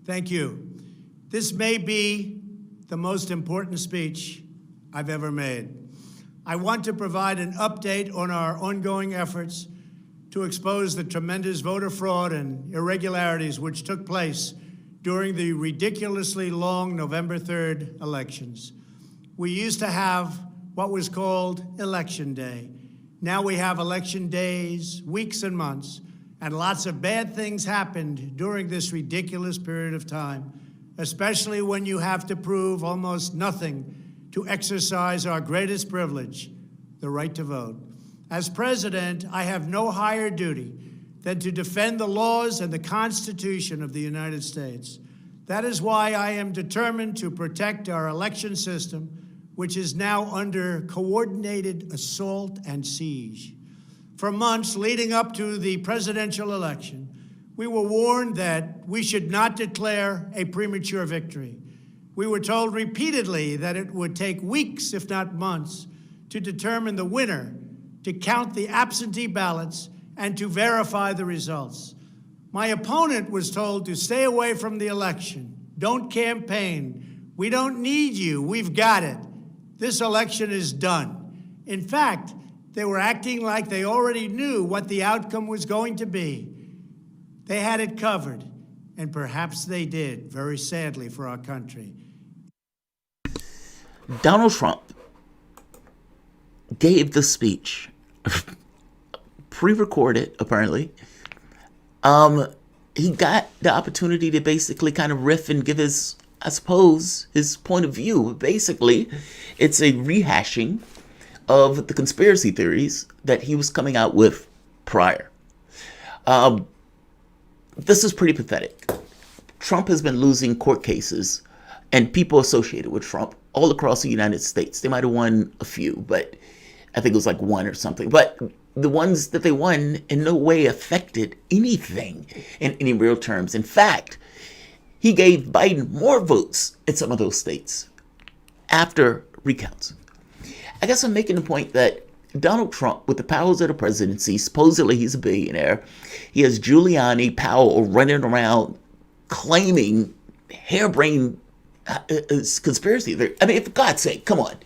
Thank you. This may be the most important speech I've ever made. I want to provide an update on our ongoing efforts to expose the tremendous voter fraud and irregularities which took place during the ridiculously long November 3rd elections. We used to have what was called Election Day. Now we have election days, weeks and months, and lots of bad things happened during this ridiculous period of time, especially when you have to prove almost nothing to exercise our greatest privilege, the right to vote. As president, I have no higher duty than to defend the laws and the Constitution of the United States. That is why I am determined to protect our election system, which is now under coordinated assault and siege. For months leading up to the presidential election, we were warned that we should not declare a premature victory. We were told repeatedly that it would take weeks, if not months, to determine the winner, to count the absentee ballots, and to verify the results. My opponent was told to stay away from the election. Don't campaign. We don't need you. We've got it. This election is done. In fact, they were acting like they already knew what the outcome was going to be. They had it covered, and perhaps they did, very sadly for our country. Donald Trump gave the speech, pre-recorded apparently. He got the opportunity to basically kind of riff and give his, I suppose, his point of view. Basically, it's a rehashing of the conspiracy theories that he was coming out with prior. This is pretty pathetic. Trump has been losing court cases and people associated with Trump all across the United States. They might have won a few, but I think it was like one or something. But the ones that they won in no way affected anything in any real terms. In fact, he gave Biden more votes in some of those states after recounts. I guess I'm making the point that Donald Trump, with the powers of the presidency, supposedly he's a billionaire. He has Giuliani, Powell running around claiming harebrained conspiracy theory. I mean, for God's sake, come on.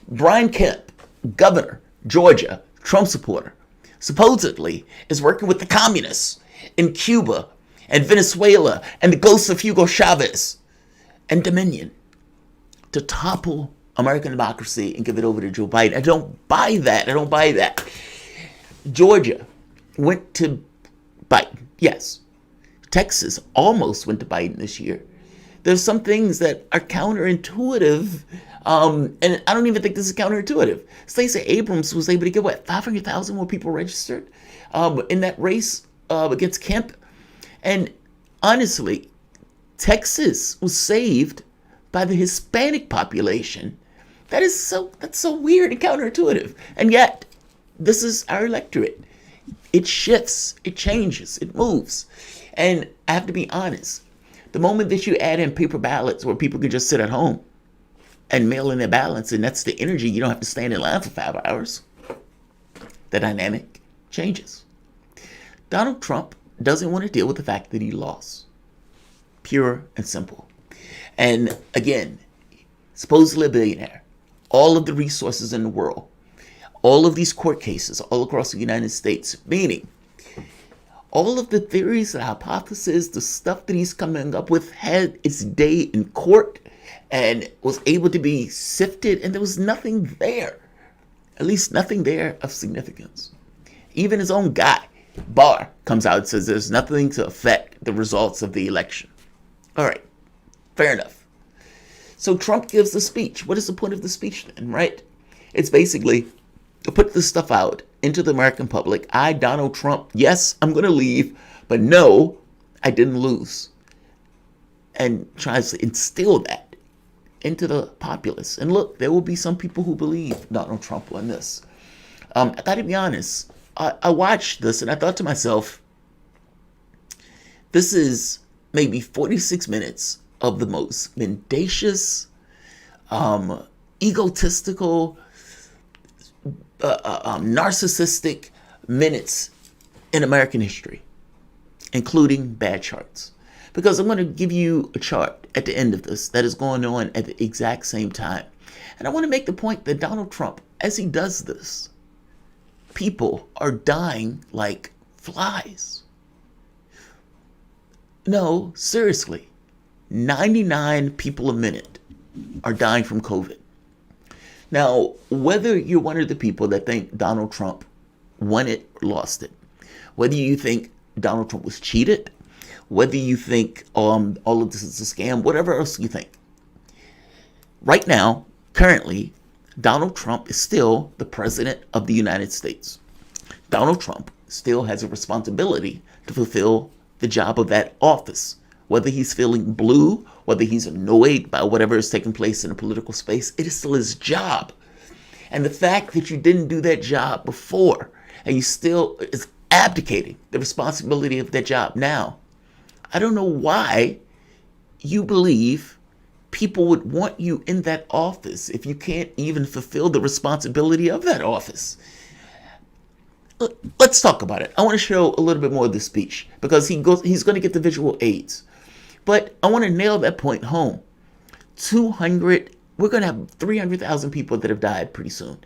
Brian Kemp, governor, Georgia, Trump supporter, supposedly is working with the communists in Cuba and Venezuela and the ghosts of Hugo Chavez and Dominion to topple American democracy and give it over to Joe Biden. I don't buy that. Georgia went to Biden. Yes. Texas almost went to Biden this year. There's some things that are counterintuitive, and I don't even think this is counterintuitive. Stacey Abrams was able to get, 500,000 more people registered in that race against Kemp. And honestly, Texas was saved by the Hispanic population. That's so weird and counterintuitive. And yet, this is our electorate. It shifts, it changes, it moves. And I have to be honest, the moment that you add in paper ballots where people can just sit at home and mail in their ballots, and that's the energy, you don't have to stand in line for 5 hours, the dynamic changes. Donald Trump doesn't want to deal with the fact that he lost. Pure and simple. And again, supposedly a billionaire, all of the resources in the world, all of these court cases all across the United States, meaning all of the theories, the hypotheses, the stuff that he's coming up with had its day in court and was able to be sifted, and there was nothing there, at least nothing there of significance. Even his own guy, Barr, comes out and says there's nothing to affect the results of the election. All right, fair enough. So Trump gives the speech. What is the point of the speech then, right? It's basically to put this stuff out into the American public. I, Donald Trump, yes, I'm going to leave, but no, I didn't lose. And tries to instill that into the populace. And look, there will be some people who believe Donald Trump won this. I got to be honest. I watched this and I thought to myself, this is maybe 46 minutes of the most mendacious, egotistical, narcissistic minutes in American history, including bad charts. because I'm going to give you a chart at the end of this that is going on at the exact same time. And I want to make the point that Donald Trump, as he does this, people are dying like flies. No, seriously, 99 people a minute are dying from COVID. Now, whether you're one of the people that think Donald Trump won it or lost it, whether you think Donald Trump was cheated, whether you think all of this is a scam, whatever else you think, right now, currently, Donald Trump is still the president of the United States. Donald Trump still has a responsibility to fulfill the job of that office. Whether he's feeling blue, whether he's annoyed by whatever is taking place in the political space, it is still his job. And the fact that you didn't do that job before, and you still is abdicating the responsibility of that job now, I don't know why you believe people would want you in that office if you can't even fulfill the responsibility of that office. Let's talk about it. I want to show a little bit more of the speech because he's going to get the visual aids. But I want to nail that point home. We're going to have 300,000 people that have died pretty soon.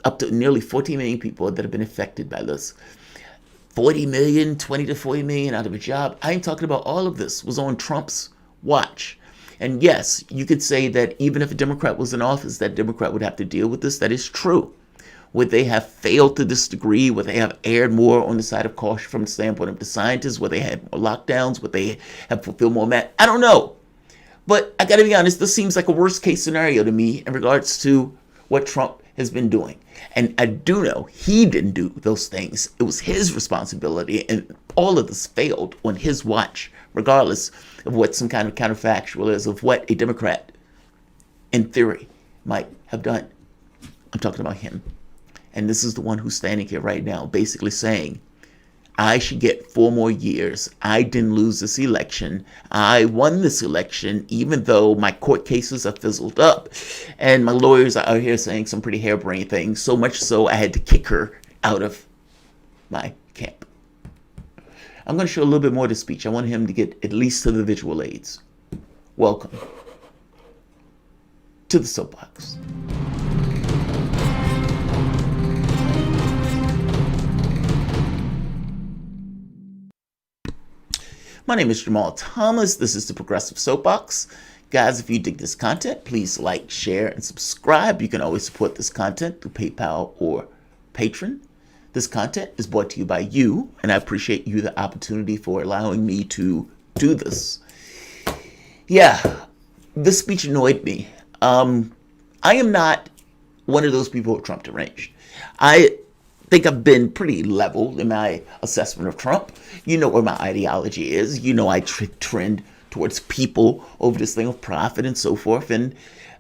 Up to nearly 14 million people that have been affected by this. 40 million, 20 to 40 million out of a job. I ain't talking about all of this was on Trump's watch. And yes, you could say that even if a Democrat was in office, that Democrat would have to deal with this. That is true. Would they have failed to this degree? Would they have erred more on the side of caution from the standpoint of the scientists? Would they have more lockdowns? Would they have fulfilled more I don't know. But I got to be honest, this seems like a worst case scenario to me in regards to what Trump has been doing. And I do know he didn't do those things. It was his responsibility, and all of this failed on his watch, regardless of what some kind of counterfactual is of what a Democrat, in theory, might have done. I'm talking about him. And this is the one who's standing here right now, basically saying, I should get 4 more years. I didn't lose this election. I won this election, even though my court cases are fizzled up. And my lawyers are out here saying some pretty harebrained things, so much so I had to kick her out of my camp. I'm going to show a little bit more of the speech. I want him to get at least to the visual aids. Welcome to the soapbox. My name is Jamarl Thomas. This is the Progressive Soapbox. Guys, if you dig this content, please like, share, and subscribe. You can always support this content through PayPal or Patreon. This content is brought to you by you, and I appreciate you the opportunity for allowing me to do this. Yeah, this speech annoyed me. I am not one of those people who are Trump deranged. I think I've been pretty level in my assessment of Trump. You know where my ideology is. You know I trend towards people over this thing of profit and so forth, and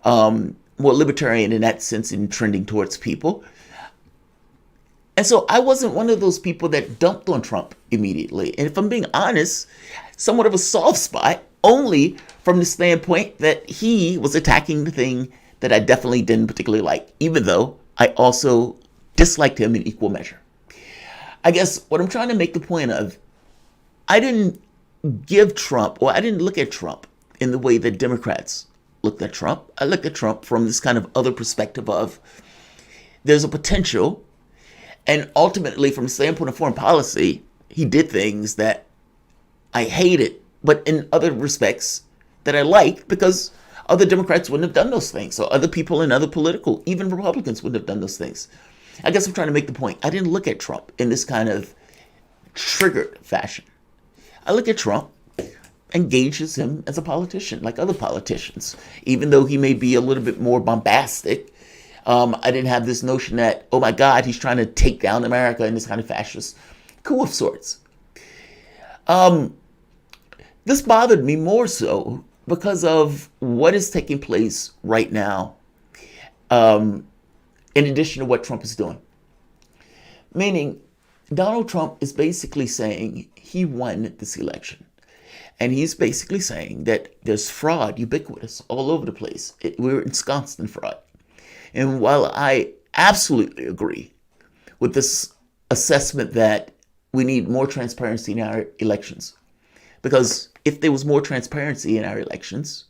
more libertarian in that sense in trending towards people. And so I wasn't one of those people that dumped on Trump immediately. And if I'm being honest, somewhat of a soft spot, only from the standpoint that he was attacking the thing that I definitely didn't particularly like, even though I also disliked him in equal measure. I guess what I'm trying to make the point of, I didn't give Trump, or I didn't look at Trump in the way that Democrats looked at Trump. I looked at Trump from this kind of other perspective of there's a potential, and ultimately from the standpoint of foreign policy, he did things that I hated, but in other respects that I liked because other Democrats wouldn't have done those things, or other people in other political, even Republicans wouldn't have done those things. I guess I'm trying to make the point. I didn't look at Trump in this kind of triggered fashion. I look at Trump, engages him as a politician, like other politicians, even though he may be a little bit more bombastic. I didn't have this notion that, oh my God, he's trying to take down America in this kind of fascist coup of sorts. This bothered me more so because of what is taking place right now, in addition to what Trump is doing. Meaning, Donald Trump is basically saying he won this election. And he's basically saying that there's fraud ubiquitous all over the place. We're ensconced in fraud. And while I absolutely agree with this assessment that we need more transparency in our elections, Because if there was more transparency in our elections,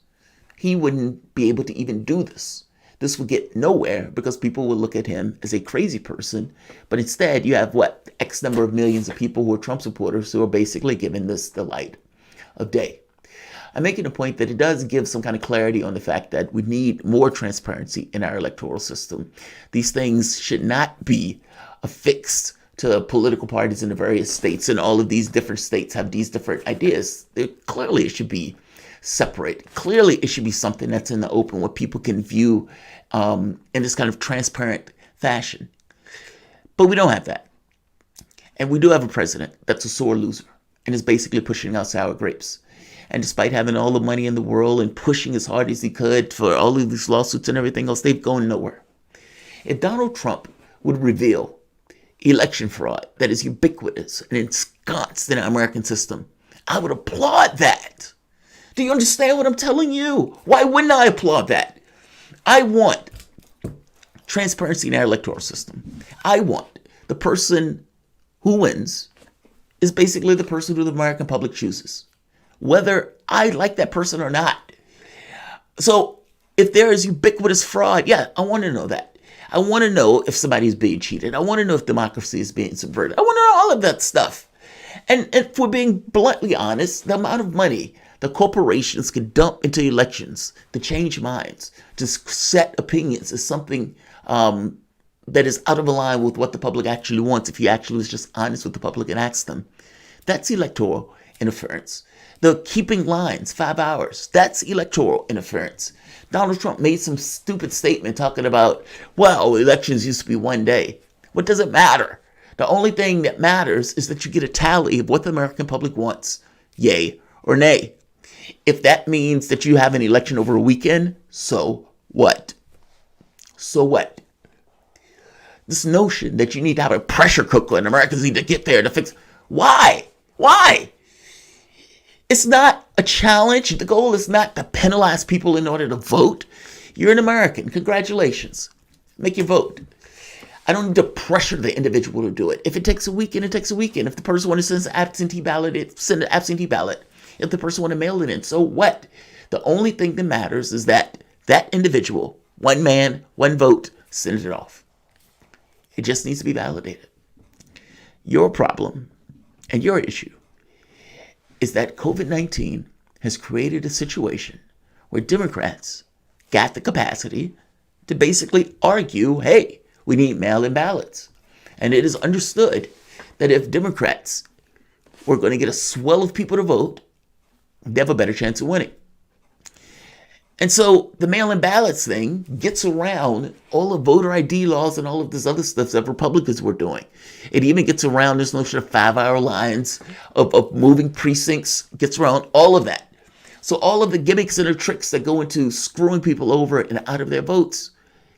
he wouldn't be able to even do this. This would get nowhere because people will look at him as a crazy person. But instead, you have X number of millions of people who are Trump supporters who are basically given this the light of day. I'm making a point that it does give some kind of clarity on the fact that we need more transparency in our electoral system. These things should not be affixed to political parties in the various states, and all of these different states have these different ideas. Clearly, it should be separate. Clearly, it should be something that's in the open, where people can view in this kind of transparent fashion. But we don't have that. And we do have a president that's a sore loser and is basically pushing out sour grapes. And despite having all the money in the world and pushing as hard as he could for all of these lawsuits and everything else, they've gone nowhere. If Donald Trump would reveal election fraud that is ubiquitous and ensconced in our American system, I would applaud that. Do you understand what I'm telling you? Why wouldn't I applaud that? I want transparency in our electoral system. I want the person who wins is basically the person who the American public chooses, whether I like that person or not. So if there is ubiquitous fraud, yeah, I want to know that. I want to know if somebody's being cheated. I want to know if democracy is being subverted. I want to know all of that stuff. And if we're being bluntly honest, the amount of money the corporations can dump into elections to change minds, to set opinions, is something that is out of line with what the public actually wants if he actually was just honest with the public and asked them. That's electoral interference. The keeping lines 5 hours, that's electoral interference. Donald Trump made some stupid statement talking about, well, elections used to be one day. What does it matter? The only thing that matters is that you get a tally of what the American public wants, yay or nay. If that means that you have an election over a weekend, so what? So what? This notion that you need to have a pressure cooker and Americans need to get there to fix. Why? Why? It's not a challenge. The goal is not to penalize people in order to vote. You're an American. Congratulations. Make your vote. I don't need to pressure the individual to do it. If it takes a weekend, it takes a weekend. If the person wants to send an absentee ballot, send an absentee ballot. If the person wants to mail it in, so what? The only thing that matters is that that individual, one man, one vote, sends it off. It just needs to be validated. Your problem and your issue is that COVID-19 has created a situation where Democrats got the capacity to basically argue, hey, we need mail-in ballots. And it is understood that if Democrats were going to get a swell of people to vote, they have a better chance of winning. And so the mail-in ballots thing gets around all the voter ID laws and all of this other stuff that Republicans were doing. It even gets around this notion of 5-hour lines, of moving precincts, gets around all of that. So all of the gimmicks and the tricks that go into screwing people over and out of their votes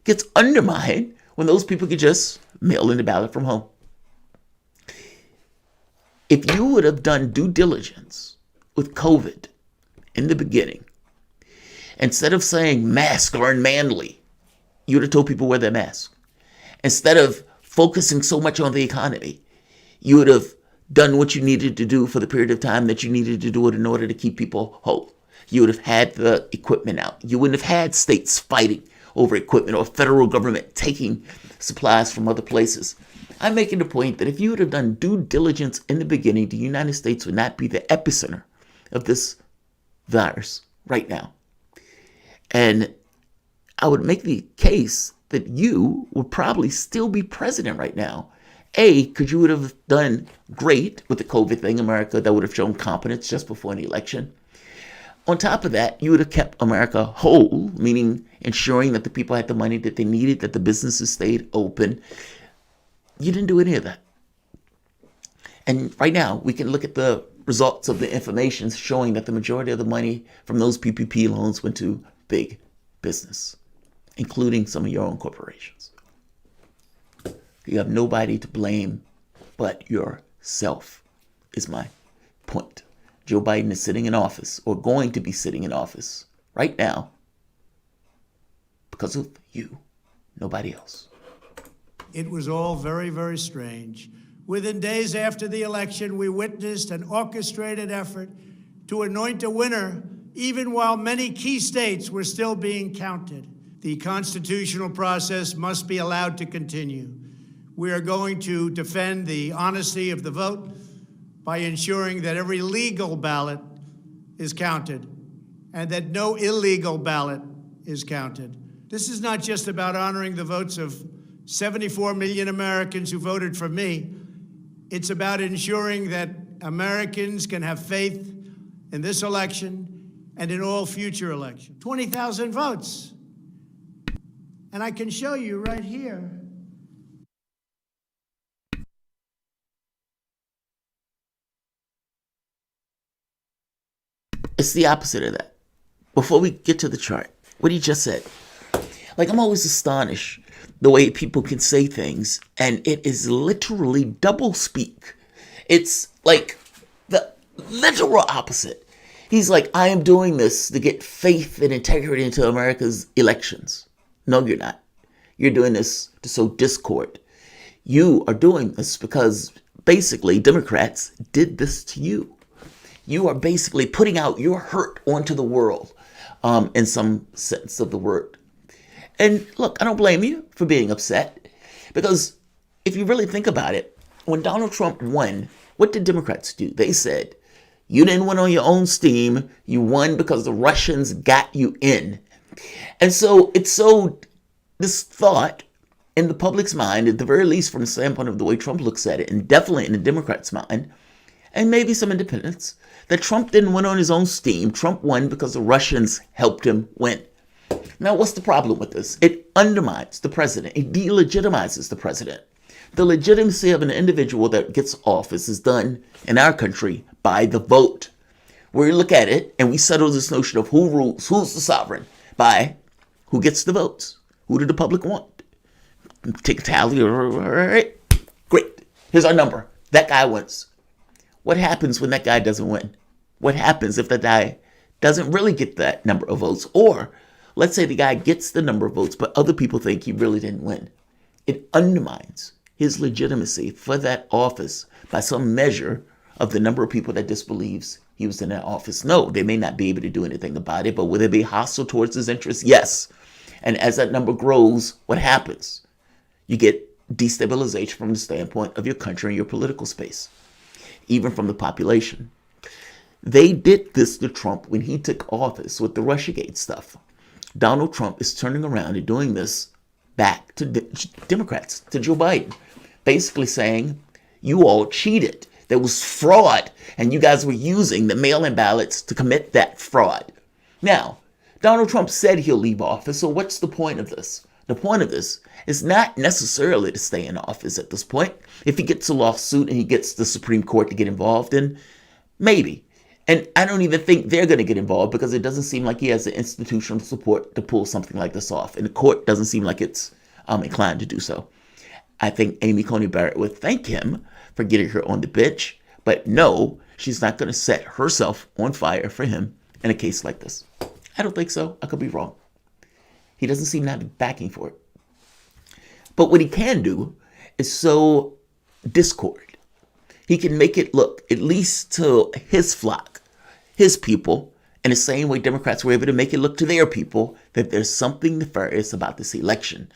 gets undermined when those people could just mail in the ballot from home. If you would have done due diligence with COVID in the beginning, instead of saying mask or unmanly, you would have told people wear their mask. Instead of focusing so much on the economy, you would have done what you needed to do for the period of time that you needed to do it in order to keep people whole. You would have had the equipment out. You wouldn't have had states fighting over equipment or federal government taking supplies from other places. I'm making the point that if you would have done due diligence in the beginning, the United States would not be the epicenter of this virus right now. And I would make the case that you would probably still be president right now. Because you would have done great with the COVID thing, America, that would have shown competence just before an election. On top of that, you would have kept America whole, meaning ensuring that the people had the money that they needed, that the businesses stayed open. You didn't do any of that. And right now, we can look at the results of the information showing that the majority of the money from those PPP loans went to big business, including some of your own corporations. You have nobody to blame but yourself, is my point. Joe Biden is sitting in office, or going to be sitting in office right now, because of you, nobody else. It was all very, very strange. Within days after the election, we witnessed an orchestrated effort to anoint a winner, even while many key states were still being counted. The constitutional process must be allowed to continue. We are going to defend the honesty of the vote by ensuring that every legal ballot is counted and that no illegal ballot is counted. This is not just about honoring the votes of 74 million Americans who voted for me. It's about ensuring that Americans can have faith in this election and in all future elections. 20,000 votes. And I can show you right here. It's the opposite of that. Before we get to the chart, what he just said. Like, I'm always astonished the way people can say things, and it is literally double speak. It's like the literal opposite. He's like, I am doing this to get faith and integrity into America's elections. No, you're not. You're doing this to sow discord. You are doing this because basically Democrats did this to you. You are basically putting out your hurt onto the world, in some sense of the word. And look, I don't blame you for being upset, because if you really think about it, when Donald Trump won, what did Democrats do? They said, you didn't win on your own steam. You won because the Russians got you in. And so it's so this thought in the public's mind, at the very least from the standpoint of the way Trump looks at it, and definitely in the Democrats' mind, and maybe some independents, that Trump didn't win on his own steam. Trump won because the Russians helped him win. Now, what's the problem with this? It undermines the president. It delegitimizes the president. The legitimacy of an individual that gets office is done in our country by the vote. We look at it and we settle this notion of who rules, who's the sovereign, by who gets the votes. Who did the public want? Take a tally. All right, great. Here's our number. That guy wins. What happens when that guy doesn't win? What happens if that guy doesn't really get that number of votes? Or let's say the guy gets the number of votes, but other people think he really didn't win. It undermines his legitimacy for that office by some measure of the number of people that disbelieves he was in that office. No, they may not be able to do anything about it, but will they be hostile towards his interests? Yes. And as that number grows, what happens? You get destabilization from the standpoint of your country and your political space, even from the population. They did this to Trump when he took office with the Russiagate stuff. Donald Trump is turning around and doing this back to Democrats, to Joe Biden, basically saying, you all cheated. There was fraud, and you guys were using the mail-in ballots to commit that fraud. Now, Donald Trump said he'll leave office, so what's the point of this? The point of this is not necessarily to stay in office at this point. If he gets a lawsuit and he gets the Supreme Court to get involved in, maybe. And I don't even think they're going to get involved because it doesn't seem like he has the institutional support to pull something like this off. And the court doesn't seem like it's inclined to do so. I think Amy Coney Barrett would thank him for getting her on the bench. But no, she's not going to set herself on fire for him in a case like this. I don't think so. I could be wrong. He doesn't seem to have backing for it. But what he can do is sow discord. He can make it look, at least to his flock, his people, in the same way Democrats were able to make it look to their people, that there's something nefarious about this election.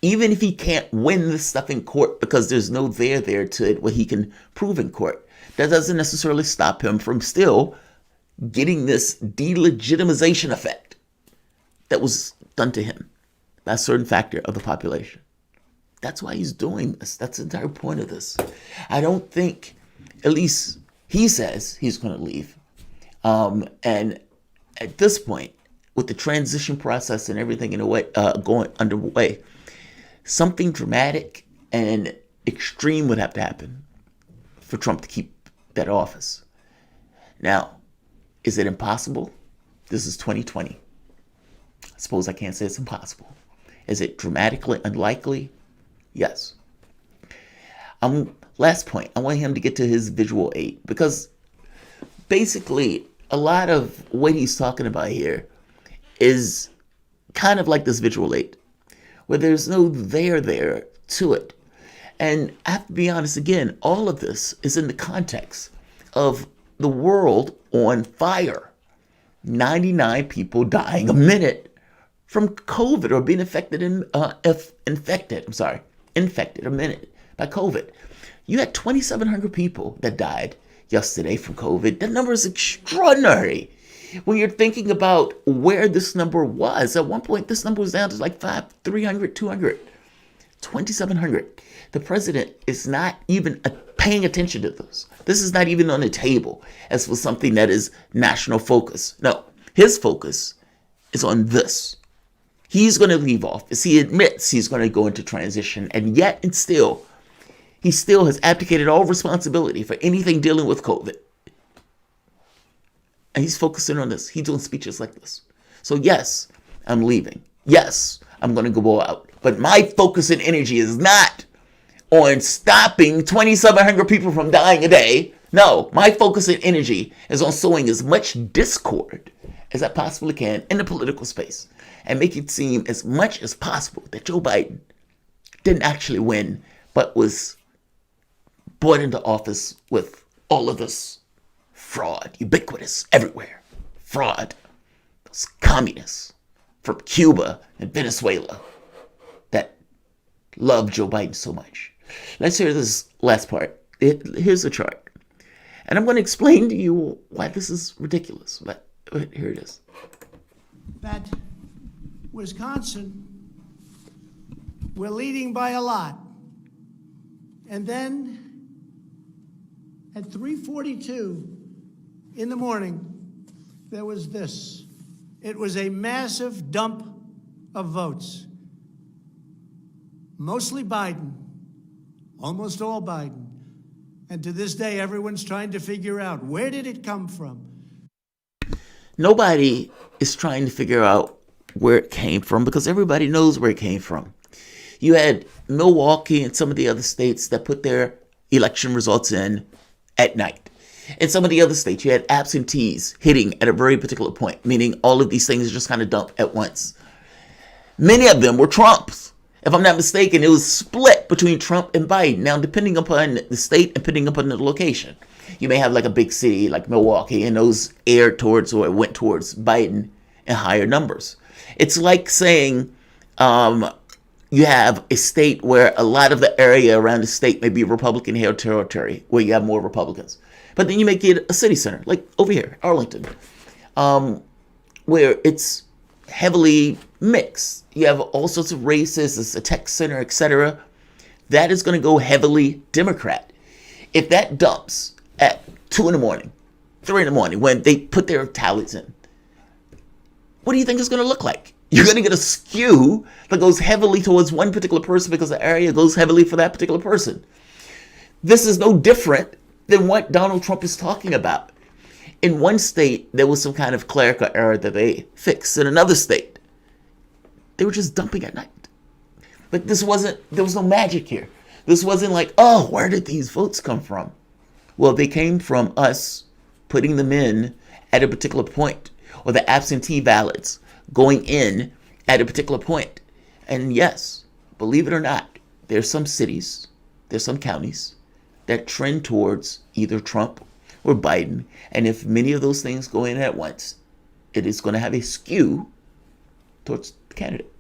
Even if he can't win this stuff in court because there's no there to it, what he can prove in court, that doesn't necessarily stop him from still getting this delegitimization effect that was done to him by a certain factor of the population. That's why he's doing this. That's the entire point of this. I don't think, at least he says he's going to leave. And at this point, with the transition process and everything in a way going underway, something dramatic and extreme would have to happen for Trump to keep that office. Now, is it impossible? This is 2020. I suppose I can't say it's impossible. Is it dramatically unlikely? Yes. Last point, I want him to get to his visual aid, because basically a lot of what he's talking about here is kind of like this visual aid, where there's no there to it. And I have to be honest again, all of this is in the context of the world on fire. 99 people dying a minute from COVID or being infected a minute by COVID. You had 2,700 people that died yesterday from COVID. That number is extraordinary. When you're thinking about where this number was, at one point this number was down to like 300, 200, 2,700. The president is not even paying attention to this. This is not even on the table as for something that is national focus. No, his focus is on this. He's going to leave office. He admits he's going to go into transition, and yet and still, he still has abdicated all responsibility for anything dealing with COVID. And he's focusing on this. He's doing speeches like this. So yes, I'm leaving. Yes, I'm going to go out. But my focus and energy is not on stopping 2,700 people from dying a day. No, my focus and energy is on sowing as much discord as I possibly can in the political space and make it seem as much as possible that Joe Biden didn't actually win, but was brought into office with all of this fraud, ubiquitous everywhere. Fraud. Those communists from Cuba and Venezuela that love Joe Biden so much. Let's hear this last part. Here's a chart. And I'm going to explain to you why this is ridiculous. But here it is. That Wisconsin, we're leading by a lot. And then at 3:42 in the morning, there was this. It was a massive dump of votes. Mostly Biden, almost all Biden. And to this day, everyone's trying to figure out, where did it come from? Nobody is trying to figure out where it came from because everybody knows where it came from. You had Milwaukee and some of the other states that put their election results in at night. In some of the other states, you had absentees hitting at a very particular point, meaning all of these things just kind of dumped at once. Many of them were Trump's. If I'm not mistaken, it was split between Trump and Biden. Now, depending upon the state and depending upon the location, you may have like a big city like Milwaukee, and those aired towards or went towards Biden in higher numbers. It's like saying you have a state where a lot of the area around the state may be Republican-held territory, where you have more Republicans. But then you make it a city center, like over here, Arlington, where it's heavily mixed. You have all sorts of races, it's a tech center, etc. That is going to go heavily Democrat. If that dumps at 2 in the morning, 3 in the morning, when they put their tallies in, what do you think it's going to look like? You're going to get a skew that goes heavily towards one particular person because the area goes heavily for that particular person. This is no different than what Donald Trump is talking about. In one state, there was some kind of clerical error that they fixed. In another state, they were just dumping at night. But there was no magic here. This wasn't like, oh, where did these votes come from? Well, they came from us putting them in at a particular point, or the absentee ballots going in at a particular point. And yes, believe it or not, there's some cities, there's some counties that trend towards either Trump or Biden. And if many of those things go in at once, it is going to have a skew towards the candidate.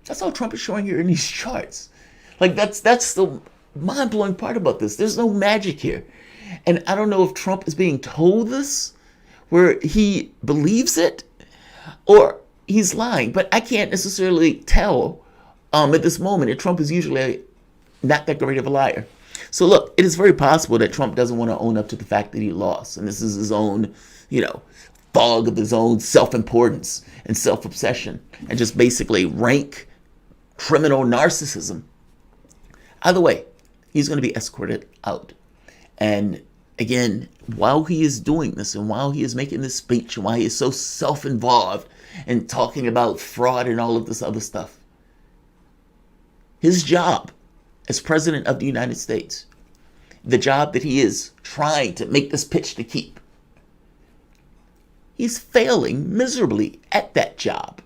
That's how Trump is showing here in these charts. Like that's the mind-blowing part about this. There's no magic here. And I don't know if Trump is being told this, where he believes it, or he's lying. But I can't necessarily tell at this moment. And Trump is usually not that great of a liar. So look, it is very possible that Trump doesn't want to own up to the fact that he lost. And this is his own, fog of his own self-importance and self-obsession, and just basically rank criminal narcissism. Either way, he's going to be escorted out. And again, while he is doing this and while he is making this speech and while he is so self-involved and talking about fraud and all of this other stuff, his job as president of the United States, the job that he is trying to make this pitch to keep, he's failing miserably at that job.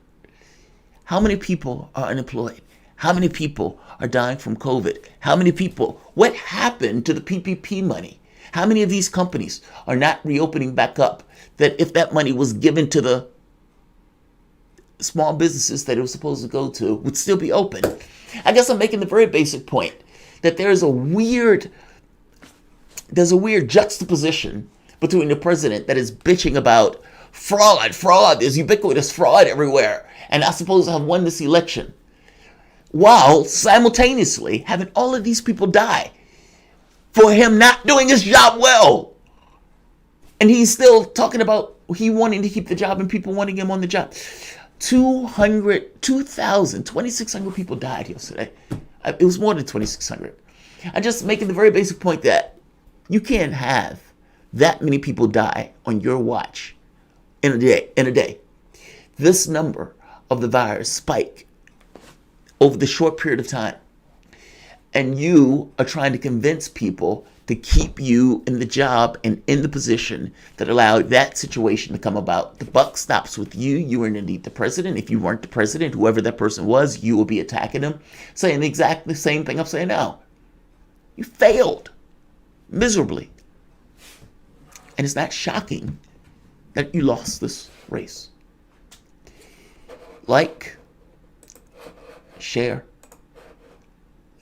How many people are unemployed? How many people are dying from COVID? How many people? What happened to the PPP money? How many of these companies are not reopening back up that if that money was given to the small businesses that it was supposed to go to would still be open? I guess I'm making the very basic point that there's a weird juxtaposition between the president that is bitching about fraud, there's ubiquitous fraud everywhere, and not supposed to have won this election, while simultaneously having all of these people die for him not doing his job well. And he's still talking about he wanting to keep the job and people wanting him on the job. 2,600 people died yesterday. It was more than 2,600. I'm just making the very basic point that you can't have that many people die on your watch in a day. This number of the virus spike over the short period of time. And you are trying to convince people to keep you in the job and in the position that allowed that situation to come about. The buck stops with you. You are indeed the president. If you weren't the president, whoever that person was, you will be attacking them, saying exactly the same thing I'm saying now. You failed miserably. And it's not shocking that you lost this race. Like, share,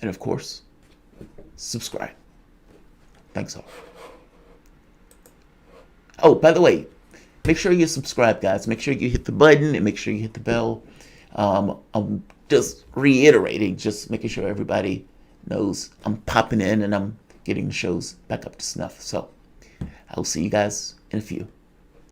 and of course, subscribe. Thanks all. Oh, by the way, make sure you subscribe, guys. Make sure you hit the button and make sure you hit the bell. I'm just reiterating, just making sure everybody knows I'm popping in and I'm getting the shows back up to snuff. So I'll see you guys in a few.